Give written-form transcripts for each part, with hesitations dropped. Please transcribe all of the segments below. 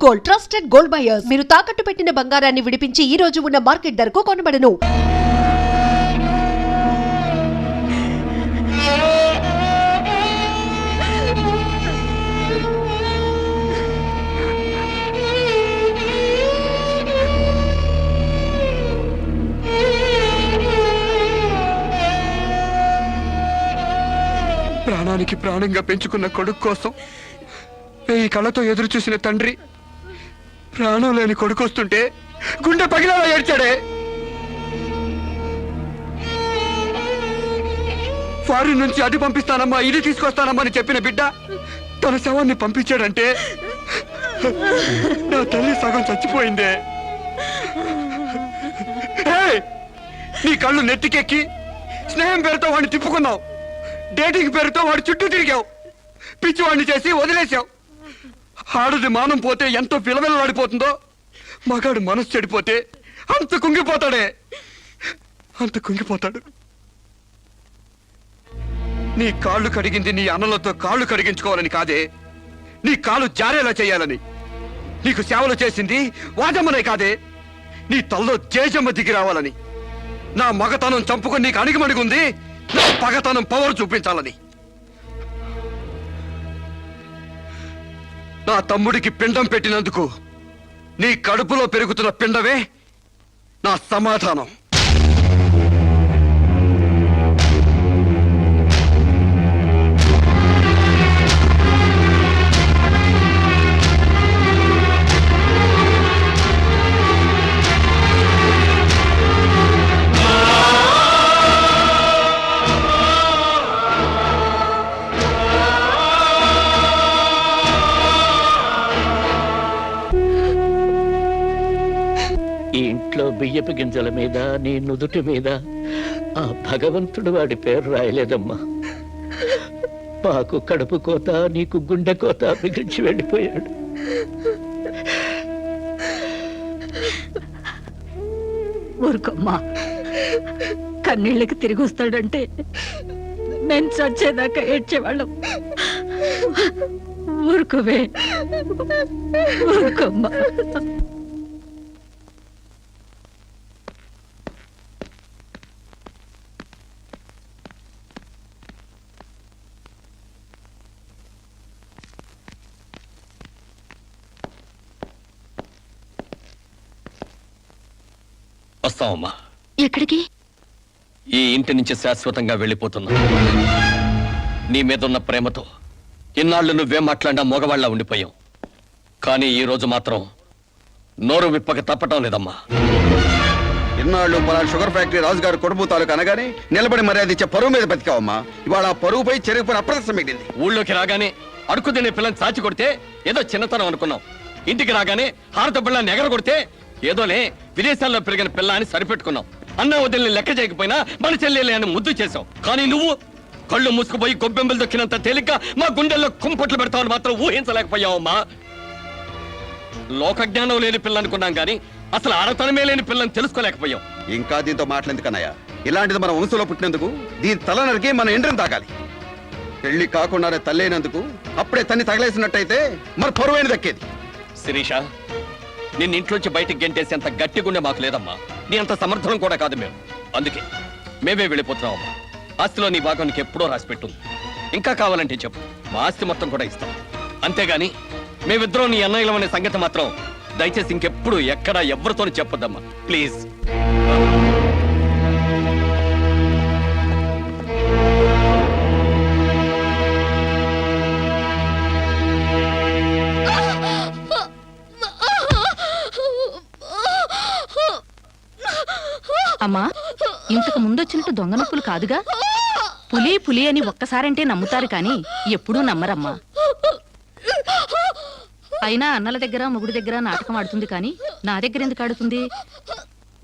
Gold, trusted gold buyers. మీరు తాకట్టు పెట్టిన బంగారాన్ని విడిపించి ఈ రోజు ఉన్న మార్కెట్ ధరకు కొనబడను. ప్రాణానికి ప్రాణంగా పెంచుకున్న కొడుకు కోసం ఈ కళ్ళతో ఎదురు చూసిన తండ్రి ప్రాణం లేని కొడుకు వస్తుంటే గుండె పగిలేలా ఏడ్చాడే. ఫారిన్ నుంచి అది పంపిస్తానమ్మా ఇది తీసుకొస్తానమ్మా అని చెప్పిన బిడ్డ తన శవాన్ని పంపించాడంటే నా తల్లి సగం చచ్చిపోయిందే. నీ కళ్ళు నెత్తికెక్కి స్నేహం పేరుతో వాడిని తిప్పుకున్నావు, డేటింగ్ పేరుతో వాడి చుట్టూ తిరిగావు, పిచ్చివాడిని చేసి వదిలేశావు. ఆడది మానం పోతే ఎంతో పిలవెలలాడిపోతుందో మగాడు మనసు చెడిపోతే అంత కుంగిపోతాడే, అంత కుంగిపోతాడు. నీ కాళ్ళు కడిగింది నీ అన్నలతో కాళ్ళు కడిగించుకోవాలని కాదే, నీ కాళ్ళు జారేలా చేయాలని. నీకు సేవలు చేసింది వాజమ్మనే కాదే, నీ తల్లో జేజమ్మ దిగి రావాలని. నా మగతనం చంపుకొని నీకు అణిగిమణిగుంది నా పగతనం పవర్ చూపించాలని. నా తమ్ముడికి పిండం పెట్టినందుకు నీ కడుపులో పెరుగుతున్న పిండమే నా సమాధానం. ఇంట్లో బియ్యపు గింజల మీద నీ నుదుటి మీద ఆ భగవంతుడు వాడి పేరు రాయలేదమ్మా. మాకు కడుపు కోత నీకు గుండె కోత మిగిల్చి వెళ్ళిపోయాడు. ఊరుకోమ్మా, కన్నీళ్ళకి తిరిగి వస్తాడంటే మేము చచ్చేదాకా ఏడ్చేవాళ్ళం. ఊరుకోవే, ఊరుకోమ్మా. వస్తామమ్మా. ఎక్కడికి? ఈ ఇంటి నుంచి శాశ్వతంగా వెళ్ళిపోతున్నా. నీ మీద ఉన్న ప్రేమతో ఇన్నాళ్ళు నువ్వేం మాట్లాడినా మగవాళ్ళ ఉండిపోయావు. కానీ ఈ రోజు మాత్రం నోరు విప్పక తప్పటం లేదమ్మా. ఇన్నాళ్ళు పలానా షుగర్ ఫ్యాక్టరీ రాజుగారు కొడుపు తాలూకు అనగానే నిలబడి మర్యాద ఇచ్చే పరువు మీద బతికావమ్మా. ఇవాళ ఆ పరువుపై చెరుగుపై అప్రదర్శనం మిగిలింది. ఊళ్ళోకి రాగానే అడుక్కు తినే పిల్లని చాచి కొడితే ఏదో చిన్నతనం అనుకున్నాం. ఇంటికి రాగానే హారత పిల్లని ఎగర కొడితే ఏదోలే విదేశాల్లో పెరిగిన పిల్ల అని సరిపెట్టుకున్నాం. అన్న వదిలిని లెక్క చేయకపోయినా మన చెల్లెలే అని ముద్దు చేసావు. కానీ నువ్వు కళ్ళు మూసుకుపోయి గొబ్బెంబలు దొక్కినంత తేలిక మా గుండెల్లో కుంపట్లు పెడతావని మాత్రం ఊహించలేకపోయావమ్మా. లోక జ్ఞానం లేని పిల్ల అనుకున్నాం కానీ అసలు ఆడతనమే లేని పిల్లని తెలుసుకోలేకపోయాం. ఇంకా దీంతో మాట్లాడేందుకన్నయ్య, ఇలాంటిది మన వంశంలో పుట్టినందుకు దీని తల నరికి మన ఎండ్రం తాగాలి. పెళ్లి కాకుండానే తల్లైనందుకు అప్పుడే తన్ని తగలేసినట్టయితే మరి పరువైన దక్కేది. శిరీష, నిన్ను ఇంట్లోంచి బయటికి గెంటేసేంత గట్టి గుండె మాకు లేదమ్మా. నీ అంత సమర్థనం కూడా కాదు మేము. అందుకే మేమే వెళ్ళిపోతున్నామమ్మా. ఆస్తిలో నీ భాగం నీకు ఎప్పుడో రాసిపెట్టుంది. ఇంకా కావాలంటే చెప్పు, మా ఆస్తి మొత్తం కూడా ఇస్తాం. అంతేగాని మేమిద్దరం నీ అన్నయ్యలం అనే సంగతి మాత్రం దయచేసి ఇంకెప్పుడు ఎక్కడా ఎవరితో చెప్పొద్దమ్మా ప్లీజ్. అమ్మా, ఇంతకు ముందొచ్చినట్టు దొంగ నొప్పులు కాదుగా? పులి పులి అని ఒక్కసారంటే నమ్ముతారు కానీ ఎప్పుడూ నమ్మరమ్మా. అయినా అన్నల దగ్గర మొగుడి దగ్గర నాటకం ఆడుతుంది కానీ నా దగ్గర ఎందుకు ఆడుతుంది?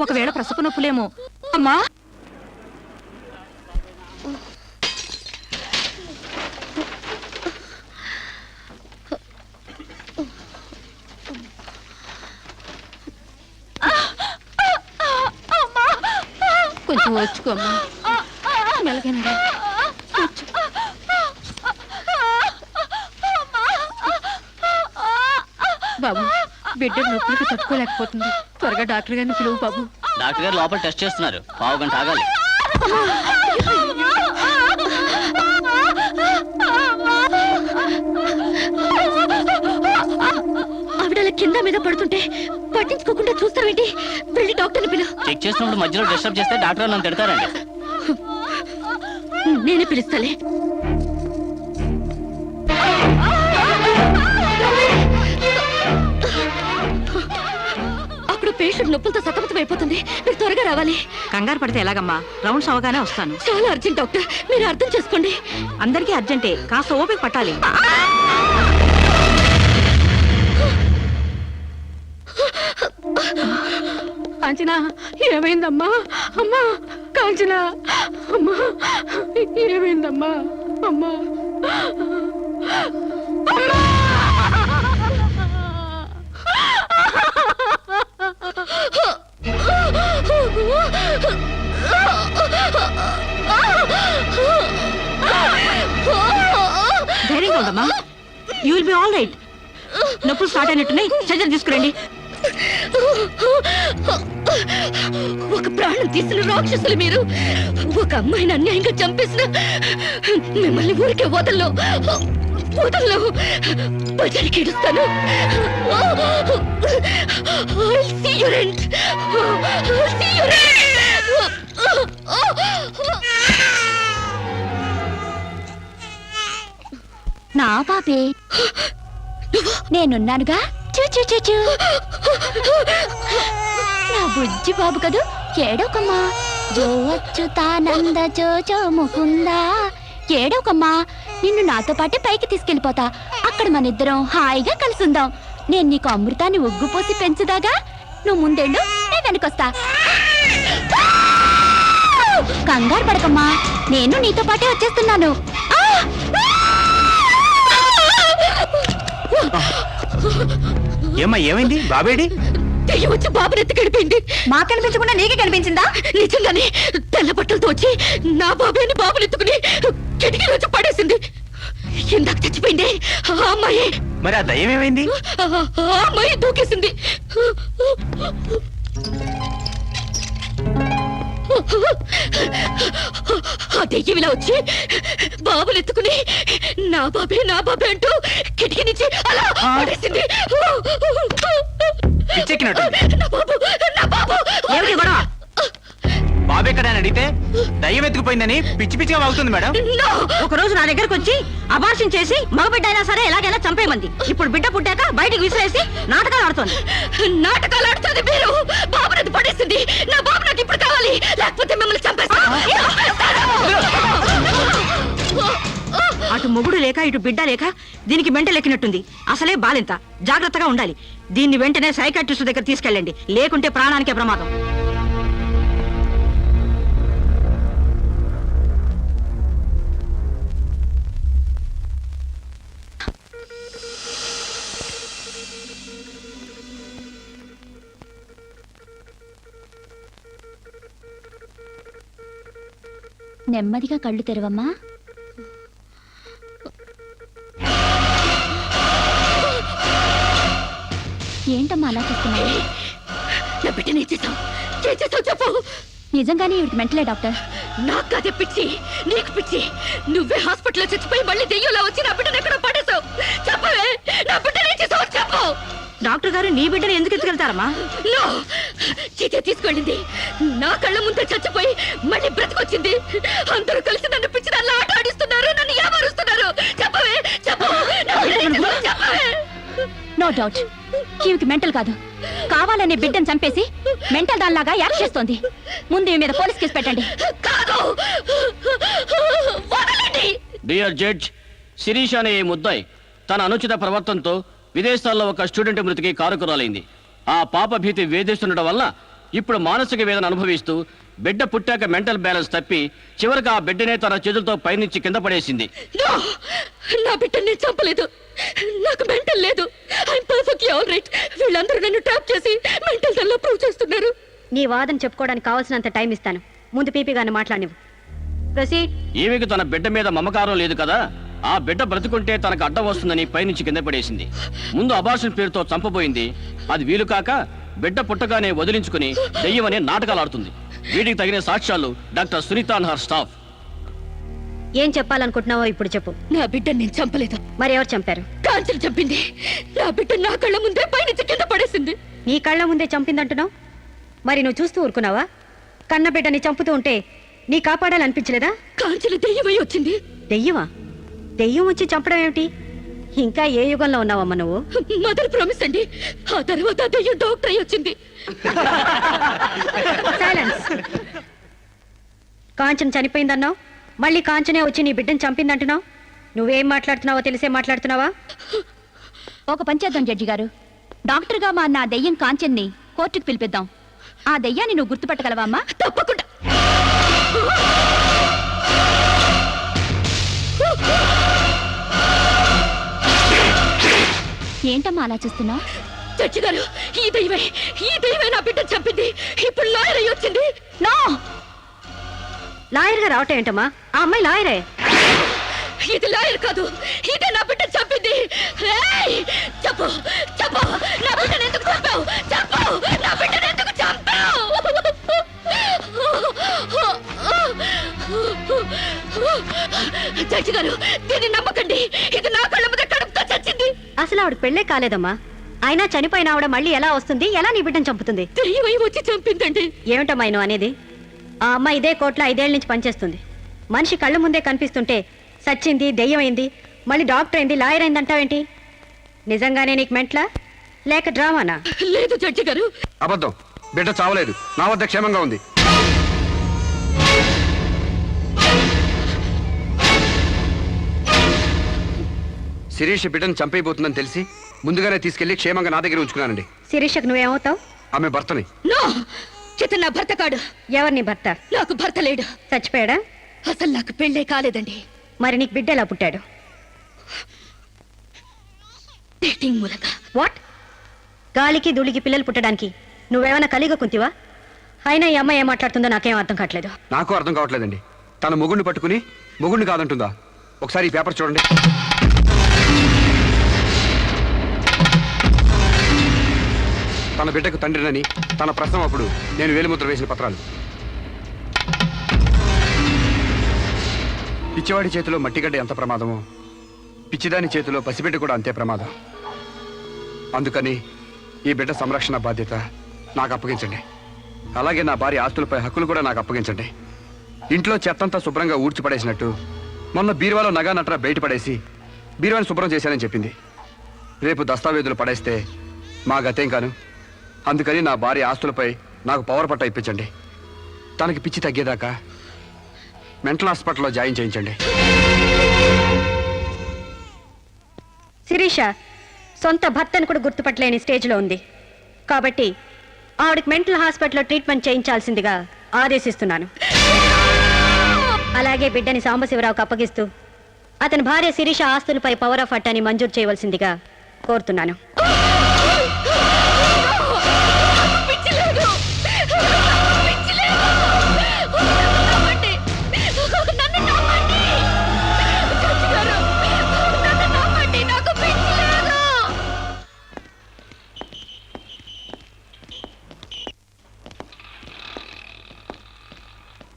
ఒకవేళ ప్రసవ నొప్పులేమో. అమ్మా, కొంచెం వచ్చుకోమ్మా. మెలగనరా బాబు, బిడ్డ నొప్పులకు తట్టుకోలేకపోతుంది. త్వరగా డాక్టర్ గారిని పిలువు బాబు. డాక్టర్ గారు లోపల టెస్ట్ చేస్తున్నారు, పావు గంట ఆగాలి. ఆవిడ కింద మీద పడుతుంటే పట్టించుకోకుండా చూస్తావేంటి? వెళ్ళి డాక్టర్ని పిలువు. చెక్ చేసినప్పుడు మధ్యలో డిస్టర్బ్ చేస్తే డాక్టర్ నన్ను తిడతారండి. నేనే పిలుస్తాలే. అక్కడ పేషెంట్ నొప్పులతో సతమతం అయిపోతుంది. మీరు త్వరగా రావాలి. కంగారు పడితే ఎలాగమ్మా? రౌండ్స్ అవగానే వస్తాను. చాలా అర్జెంట్ డాక్టర్, మీరు అర్థం చేసుకోండి. అందరికీ అర్జెంటే, కాస్త ఓపిక పట్టాలి. కాంచనా, ఏమైందమ్మా? అమ్మా కాంచనా, అమ్మా ఏమైందమ్మా? అమ్మా ధైర్యంగా ఉండమ్మా. You will be all right. నొప్పులు స్టార్ట్ అయినట్టున్నాయి, సర్జరీ తీసుకురండి. ఒక ప్రాణం తీసిన రాక్షసులు మీరు. ఒక అమ్మాయిని అన్యాయంగా చంపేసిన మిమ్మల్ని ఊరికే వదల్లో వదల్లో. బజారికి ఇడుస్తాను. I'll see your end. I'll see your end. నా పాపే, నేనున్నానుగా. చూ చూ చూ చూ. నా బుజ్జి బాబు కదూ, ఏడోకమ్మా. జో అచ్యుతానంద జో జో ముకుందా. ఏడోకమ్మా, నిన్ను నాతో పాటే పైకి తీసుకెళ్ళిపోతా. అక్కడ మన ఇద్దరం హాయిగా కలుసుందాం. నేను నీకు అమృతాన్ని ఉగ్గుపోసి పెంచుదాగా. నువ్వు ముందెళ్ళు, నేను వెనకొస్తా. కంగారు పడకమ్మా, నేను నీతో పాటే వచ్చేస్తున్నాను. ఏమ్మా, ఏమైంది? బాబేడి? దెయ్యం వచ్చి బాబుని ఎత్తి గడిపోయింది. మాకు కనిపించకుండా నీకే కనిపించిందా? నిజంగానే తెల్ల బట్టలతో వచ్చి నా బాబుని బాబుని ఎత్తుకుని కిటికీలోంచి పడేసింది. ఇందాక చచ్చిపోయింది ఆ అమ్మాయి. మరి ఆ దయ్యం ఏమైంది? ఆ అమ్మాయి దూకేసింది. ఆ దెయ్యం ఇలా వచ్చి బాబుని ఎత్తుకుని నా బాబే అంటూ కిటికీ నుంచి అలా పడేసింది. పిచ్చెక్కినట్టు. నా బాబు ఏమిటి గొడవ? బాబు ఎక్కడ అని అడిగితే దయ్యం ఎత్తుకుపోయిందని పిచ్చి పిచ్చిగా వాగుతుంది మేడం. No! ఒక రోజు నా దగ్గరకు వచ్చి అబార్షన్ చేసి మగబిడ్డ అయినా సరే ఎలాగైనా చంపేమంది. ఇప్పుడు బిడ్డ పుట్టాక బయటికి విసిరేసి నాటకాలు ఆడుతోంది. నాటకాలు ఆడుతుంది మీరు. బాబునది పడేసింది. నా బాబు నాకు ఇప్పుడు కావాలి, లేకపోతే మిమ్మల్ని చంపేస్తాను. అటు మొగుడు లేక ఇటు బిడ్డ లేక దీనికి మెంటల్ ఎక్కినట్టుంది. అసలే బాలింత, జాగ్రత్తగా ఉండాలి. దీన్ని వెంటనే సైకాట్రిస్ట్ దగ్గర తీసుకెళ్ళండి, లేకుంటే ప్రాణానికే ప్రమాదం. నెమ్మదిగా కళ్ళు తెరవమ్మా. ఏంటమ్మా అలా చూస్తున్నావు? నా బిడ్డని చేసేసావు చెప్పు. నిజంగానే ఈవిడికి మెంటలే డాక్టర్. నాకు అదే పిచ్చి, నీకు పిచ్చి. నువ్వే హాస్పిటల్లో చచ్చిపోయి మళ్ళీ దెయ్యంలో వచ్చి నా బిడ్డను ఎక్కడ పడేసావు. చెప్పవే, నా బిడ్డని చేసావు చెప్పు. డాక్టర్ గారు నీ బిడ్డను ఎందుకు ఎత్తుకెళ్తారమ్మా? నో, చీతే తీసుకెళ్ళింది. నా కళ్ళ ముందే చచ్చిపోయి మళ్ళీ బ్రతికొచ్చింది. అందరూ కలిసి నన్ను పిచ్చి దానిలో ఆట ఆడిస్తున్నారు, నన్ను ఏమారుస్తున్నారు. చెప్పవే చెప్పు, నా బిడ్డని చేసావు చెప్పవే. నో డౌట్, ఈవికి మెంటల్ కాదు, కావాలనే బిడ్డను చంపేసి మెంటల్ దానిలాగా యాక్ట్ చేస్తోంది. ముందు ఈ మీద పోలీస్ కేసు పెట్టండి. కాదు, వదలండి. డియర్ జడ్జ్, శిరీష్ అనే ఈ ముద్దాయి తన అనుచిత ప్రవర్తనతో విదేశాల్లో ఒక స్టూడెంట్ మృతికి కారకురాలైంది. ఆ పాప భీతి వేధిస్తుండటం వల్ల ఇప్పుడు మానసిక వేదన అనుభవిస్తూ బిడ్డ పుట్టాక మెంటల్ బ్యాలెన్స్ తప్పి చివరికి ఆ బిడ్డనే తన చేతులతో పైనుంచి కింద పడేసింది. No! నా బిడ్డని నేను చంపలేదు. నాకు మెంటల్ లేదు. I'm perfectly all right. వీళ్ళందరూ నన్ను ట్రాప్ చేసి మెంటల్ దానిలో ప్రూవ్ చేస్తున్నారు. నీ వాదన చెప్పుకోవడానికి కావాల్సినంత టైం ఇస్తాను. ముందు పీపీ గారిని మాట్లాడినవు. ప్రొసీడ్. ఈమెకు తన బిడ్డ మీద మమకారం లేదు కదా, ఆ బిడ్డ బ్రతుకుంటే తనకు అడ్డం వస్తుందని పైనుంచి కింద పడేసింది. ముందు అబార్షన్ పేరుతో చంపబోయింది. అది వీలు కాక బిడ్డ పుట్టగానే వదిలించుకుని దెయ్యమనే నాటకాలు ఆడుతుంది. వీటికి తగిన సాక్ష్యాలు doctor Sunitha and her staff. ఏం చెప్పాలనుకుంటున్నావో ఇప్పుడు చెప్పు. నా బిడ్డను నేను చంపలేదు. మరి ఎవరు చంపారు? కాంచన చంపింది. నా బిడ్డ నా కళ్ళ ముందే పైనుంచి కింద పడేసింది. నీ కళ్ళ ముందే చంపిందంటున్నావు, మరి నువ్వు చూస్తూ ఊరుకున్నావా? కన్న బిడ్డని చంపుతూ ఉంటే నీ కాపాడాలనిపించలేదా? కాంచన దెయ్యమై వచ్చింది. దెయ్యమా? దెయ్యం వచ్చి చంపడం ఏమిటి? ఇంకా ఏ యుగంలో ఉన్నావమ్మా నువ్వు? మదర్ ప్రామిస్ అండి. ఆ తర్వాత ఆ దెయ్యం డాక్టర్ అయి వచ్చింది. సైలెన్స్. కాంచన చనిపోయిందన్నావు, మళ్ళీ కాంచనే వచ్చి నీ బిడ్డను చంపిందంటున్నావు. నువ్వేం మాట్లాడుతున్నావో తెలిసే మాట్లాడుతున్నావా? ఒక పంచేద్దాం జడ్జి గారు. డాక్టర్గా మా నా దెయ్యం కాంచెన్ని కోర్టుకు పిలిపిద్దాం. ఆ దెయ్యాన్ని నువ్వు గుర్తుపట్టగలవా అమ్మా? తప్పకుండా. ఏంటమ్మా అలా చూస్తున్నావు? జడ్జి గారు, ఈ దైవే నా బిడ్డను చంపింది. ఇప్పుడు లాయర్ అయి వచ్చింది. నో, లాయర్గా రావటం ఏంటమ్మా? ఆ అమ్మాయి లాయరే. ఇది లాయర్ కాదు, ఇదే నా బిడ్డ చంపింది. ఏయ్, చెప్పు చెప్పు, నా బిడ్డను ఎందుకు చంపావు? చెప్పు, నా బిడ్డను ఎందుకు చంపావు? జడ్జి గారు, దీన్ని నమ్మకండి. ఇది నా కళ్ళ మీద కడుపుతో చచ్చింది. అసలు ఆవిడ పెళ్ళే కాలేదమ్మా. అయినా చనిపోయిన ఆవిడ మళ్ళీ ఎలా వస్తుంది? ఎలా నీ బిడ్డను చంపుతుంది? దెయ్యమై వచ్చి చంపిందండి. ఏమిటమ్మా నువ్వు అనేది? ఆ అమ్మాయి ఇదే కోర్టులో 5 ఏళ్ల నుంచి పనిచేస్తుంది. మనిషి కళ్ళ ముందే కనిపిస్తుంటే సచ్చింది, దెయ్యమైంది, మళ్ళీ డాక్టర్ అయింది, లాయర్ అయింది అంటావేంటి? నిజంగానే నీకు మెంట్లా లేక డ్రామానా? లేదు జడ్జి గారు, అబద్ధం. బిడ్డ చావలేదు, నా వద్ద క్షేమంగా ఉంది. శిరీష్ బిడ్డను చంపైపోతుందని తెలిసి ముందుగానే తీసుకెళ్లి క్షేమంగా నా దగ్గర ఉంచుకున్నానండి. శిరీషకు నువ్వేమవుతావు? ఆమె భర్తని. నో, చిత్త నా భర్త కాడు. ఎవరు నీ భర్త? నాకు భర్త లేడు. చచ్చిపోయాడా? అసలు నాకు పెళ్ళే కాలేదండి. మరి నీకు బిడ్డ ఎలా పుట్టాడు? డేటింగ్ మూలంగా. వాట్? గాలికి ధూళికి పిల్లలు పుట్టడానికి నువ్వేమైనా కలిగ కుంతివా? అయినా ఈ అమ్మాయి ఏం మాట్లాడుతుందో నాకేం అర్థం కావట్లేదు. నాకు అర్థం కావట్లేదండి. తన మొగుడిని పట్టుకుని మొగుడిని కాదంటుందా? ఒకసారి ఈ పేపర్ చూడండి. తన బిడ్డకు తండ్రినని తన ప్రశ్న అప్పుడు నేను వేలిముద్ర వేసిన పత్రాలు. పిచ్చివాడి చేతిలో మట్టిగడ్డ ఎంత ప్రమాదమో పిచ్చిదాని చేతిలో పసిబిడ్డ కూడా అంతే ప్రమాదం. అందుకని ఈ బిడ్డ సంరక్షణ బాధ్యత నాకు అప్పగించండి. అలాగే నా భార్య ఆస్తులపై హక్కులు కూడా నాకు అప్పగించండి. ఇంట్లో చెత్తంతా శుభ్రంగా ఊడ్చిపడేసినట్టు మొన్న బీరువాలో నగా నట్రా బయట పడేసి బీరువాని శుభ్రం చేశానని చెప్పింది. రేపు దస్తావేజులు పడేస్తే మా గతేం కాను. అందుకని నా భార్య ఆస్తులపై నాకు పవర్ పట్ట ఇప్పించండి. తనకి పిచ్చి తగ్గేదాకా మెంటల్ హాస్పిటల్లో జాయిన్ చేయించండి. శిరీష సొంత భర్తను కూడా గుర్తుపట్టలేని స్టేజ్లో ఉంది. కాబట్టి ఆవిడకి మెంటల్ హాస్పిటల్లో ట్రీట్మెంట్ చేయించాల్సిందిగా ఆదేశిస్తున్నాను. అలాగే బిడ్డని సాంబశివరావుకు అప్పగిస్తూ అతని భార్య శిరీష ఆస్తులపై పవర్ ఆఫ్ అట్టాని మంజూరు చేయవలసిందిగా కోరుతున్నాను.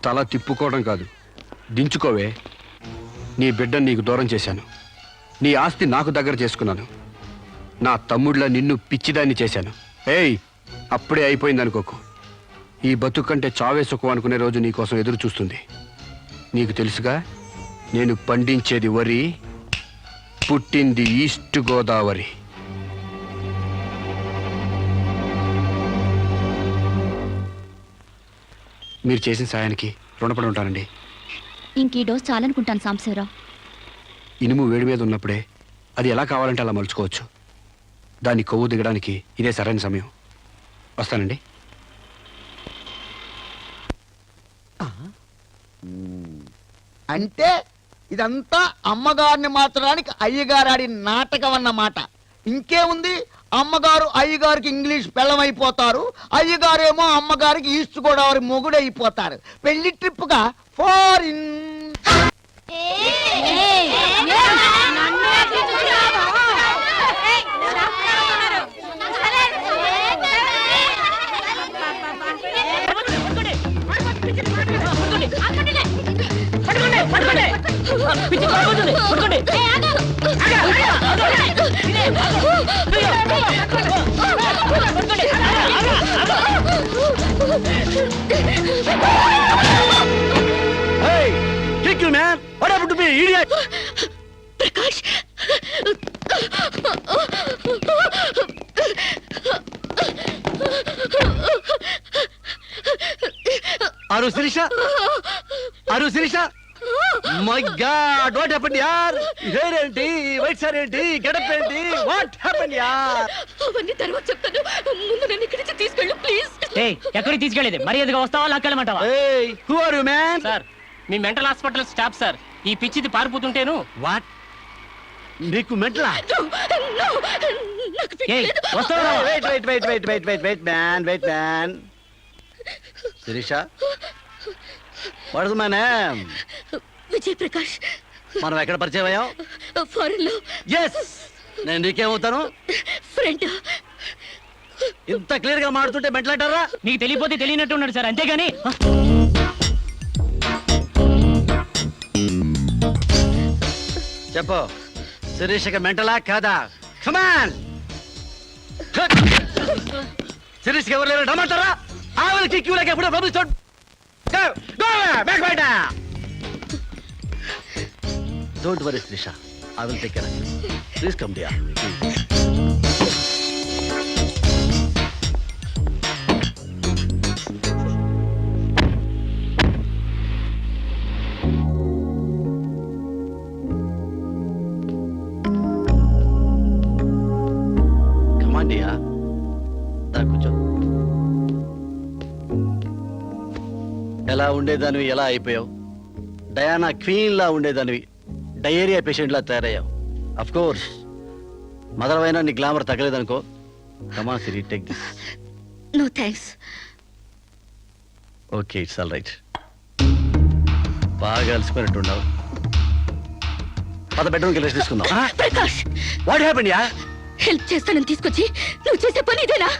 తల తిప్పుకోవడం కాదు, దించుకోవే. నీ బిడ్డను నీకు దూరం చేశాను. నీ ఆస్తి నాకు దగ్గర చేసుకున్నాను. నా తమ్ముడిలా నిన్ను పిచ్చిదాన్ని చేశాను. ఏయ్, అప్పుడే అయిపోయిందనుకోకు. ఈ బతుకు కంటే చావే సుఖం అనుకునే రోజు నీకోసం ఎదురు చూస్తుంది. నీకు తెలుసుగా, నేను పండించేది వరి, పుట్టింది ఈస్ట్ గోదావరి. మీరు చేసిన సాయానికి రుణపడి ఉంటానండి. ఇంక ఈ డోస్ చాలనుకుంటాను సాంబశివరావు. ఇనుము వేడి మీద ఉన్నప్పుడే అది ఎలా కావాలంటే అలా మలుచుకోవచ్చు. దాన్ని కొవ్వు దిగడానికి ఇదే సరైన సమయం. వస్తానండి. అంటే ఇదంతా అమ్మగారిని మార్చడానికి అయ్యగారు ఆడి నాటకం అన్నమాట. ఇంకేముంది, అమ్మగారు అయ్యగారికి ఇంగ్లీష్ పెళ్ళమైపోతారు, అయ్యగారేమో అమ్మగారికి ఈస్ట్ గోదావరి మొగుడైపోతారు. పెళ్లి ట్రిప్గా ఫారిన్. పిచ్చి పారిపోతుంది. పట్టుకోండి. Hey, kick you, man. What happened to me, idiot? Prakash Aru Sirisha? Aru Sirisha? My God, what happened, yaar? Hair enti, white hair enti, get up enti, what happened, yaar? అవన్నీ తర్వాత చెప్తాను. ముందు నన్ను ఇక్కడి నుంచి తీసుకెళ్ళు ప్లీజ్. ఎక్కడికి తీసుకెళ్ళేది? మర్యాదగా వస్తావా లాక్కెళ్ళమంటావా? Hey, who are you, man? Sir me mental hospital staff sir. ఈ పిచ్చిది పారిపోతుంటేను. What? నీకు మెంటలా? నాకు పిచ్చలేదు. వస్తావా? Wait, man. Sirisha? What is my name? Vijay Prakash మనం ఎక్కడ పరిచయం అయ్యాం? ఫారెన్ లో. ఎస్, నేను నీకేమవుతాను? ఫ్రెండ్. ఇంత క్లియర్ గా మాడుతుంటే మెంటలంటారా? మీకు తెలియపోతే తెలియనట్టు ఉన్నాడు సార్, అంతేగాని. చెప్పు, శిరీషకి మెంటలా కాదా? కమాన్. శిరీషకి ఎవరు లేరు రమ్మంటారా? ఆవిడకి క్యూలకి ఎప్పుడో పంపిస్తాడు. Don't worry Sirisha, I will take care of you. Please come dear. ఎలా ఉండేదానివి ఎలా అయిపోయావు? డయానా క్వీన్ లా ఉండేదానివి డయేరియా పేషెంట్ లా తయారయ్యావు. అఫ్ కోర్స్ మదర్ అయినా నీ గ్లామర్ తగ్గలేదనుకో. Come on Siri, take this. No thanks. Okay, it's all right. బాగా అలసిపోయినట్టున్నావు. పద బెడ్రూమ్కి రెస్ట్ తీసుకుందాం. ప్రకాష్, వాట్ హ్యాపెండ్ యా? హెల్ప్ చేస్తానని తీసుకొచ్చి నువ్వు చేసే పని ఇదేనా?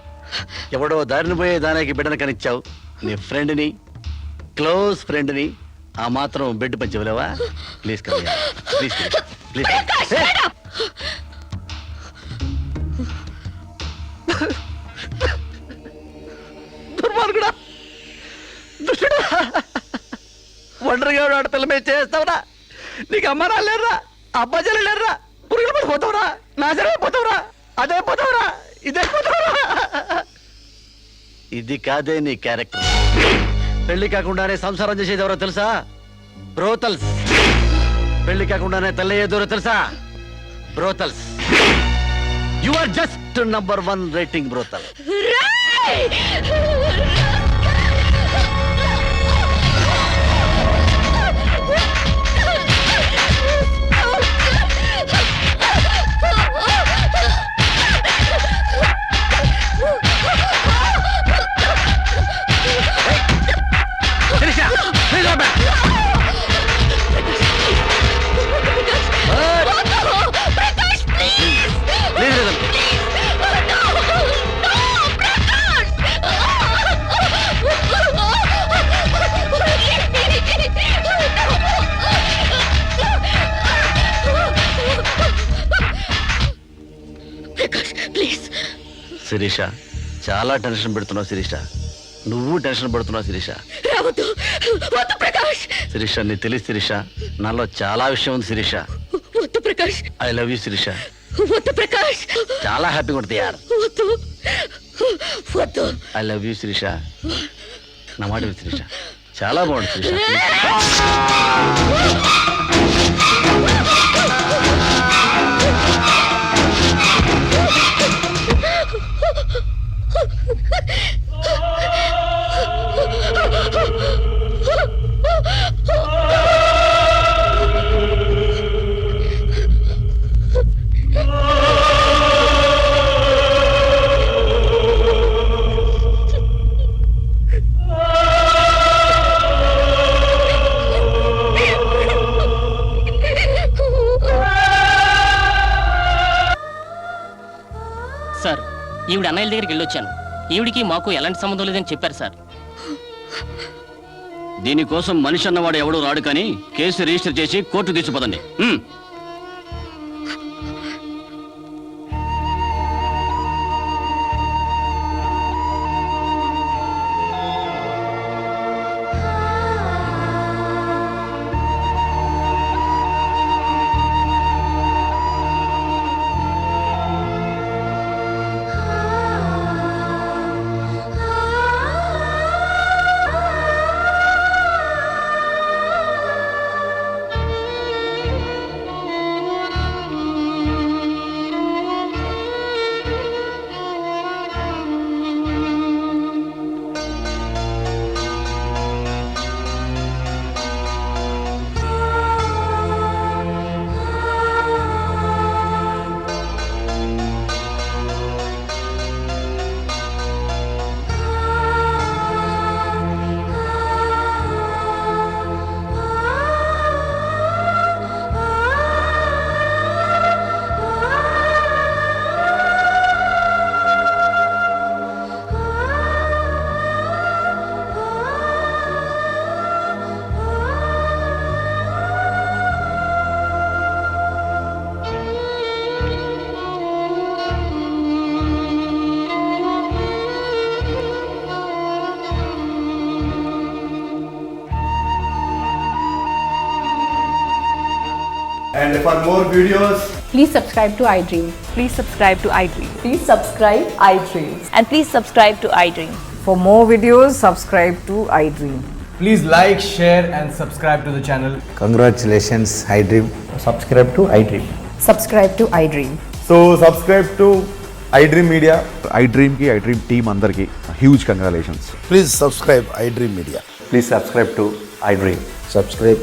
ఎవడో దారిని పోయే దానికి బిడ్డను కనిచ్చావు. నీ ఫ్రెండ్ని, క్లోజ్ ఫ్రెండ్ని ఆ మాత్రం బెడ్ పంచవలేవా? Please come here. Please Prakash, shut up! దుర్మార్గుడా, దుష్టుడా, ఒంటరిగా ఆడపిల్ల మీద చేస్తావురా? నీకు అమ్మ రాలేరా, అబ్బాజలు లేరా? పురుగులు పడిపోతావురా, నాశనమైపోతావురా, అదే పోతావురా, ఇదే పోతావురా. ఇది కాదే నీ క్యారెక్టర్. పెళ్లి కాకుండానే సంసారం చేసేది ఎవరో తెలుసా? బ్రోతల్స్. పెళ్లి కాకుండానే తల్లయ్యేదెవరో తెలుసా? Brothels. You are just number 1 rating brothel. Sireesha, చాలా టెన్షన్ పెడుతున్నావు శిరీష. నువ్వు టెన్షన్ పడుతున్నావు శిరీష. శిరీష, నీ తెలియదు శిరీష, నాలో చాలా విషయం ఉంది Sireesha. I love you Sireesha. చాలా హ్యాపీగా ఉంటుంది యార్. I love you Sireesha. నా మాట విను శిరీష, చాలా బాగుంటుంది శిరీష. సార్, ఈవిడ అన్నయ్యల దగ్గరికి వెళ్ళొచ్చాను. ఈవిడికి మాకు ఎలాంటి సంబంధం లేదని చెప్పారు సార్. దీనికోసం మనిషి అన్నవాడు ఎవడూ రాడు కానీ కేసు రిజిస్టర్ చేసి కోర్టు తీసుకుపోదండి. And for more videos, Please subscribe to iDream. Please subscribe to iDream. Please subscribe iDream. And please subscribe to iDream. For more videos, subscribe to iDream. please like, share, and subscribe to the channel. Congratulations iDream. Subscribe to iDream. Subscribe to iDream. So subscribe to iDream Media. iDream ki iDream team andarki huge congratulations. Please subscribe iDream media. Please subscribe to iDream. Subscribe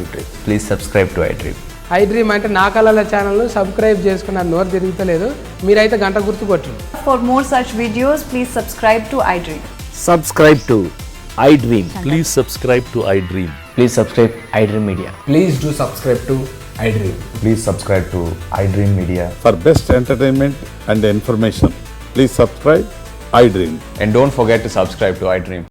iDream. Please subscribe to iDream. iDream అంటే నా కళల channel subscribe చేసుకున్న నోరు తిరుగుతలేదు. మీరైతే గంట గుర్తు కొట్టండి. For more such videos, please subscribe to iDream. Subscribe to iDream. Please subscribe to iDream. Please subscribe iDream Media. Please do subscribe to iDream. Please subscribe to iDream Media. For best entertainment and information, please subscribe iDream. And don't forget to subscribe to iDream.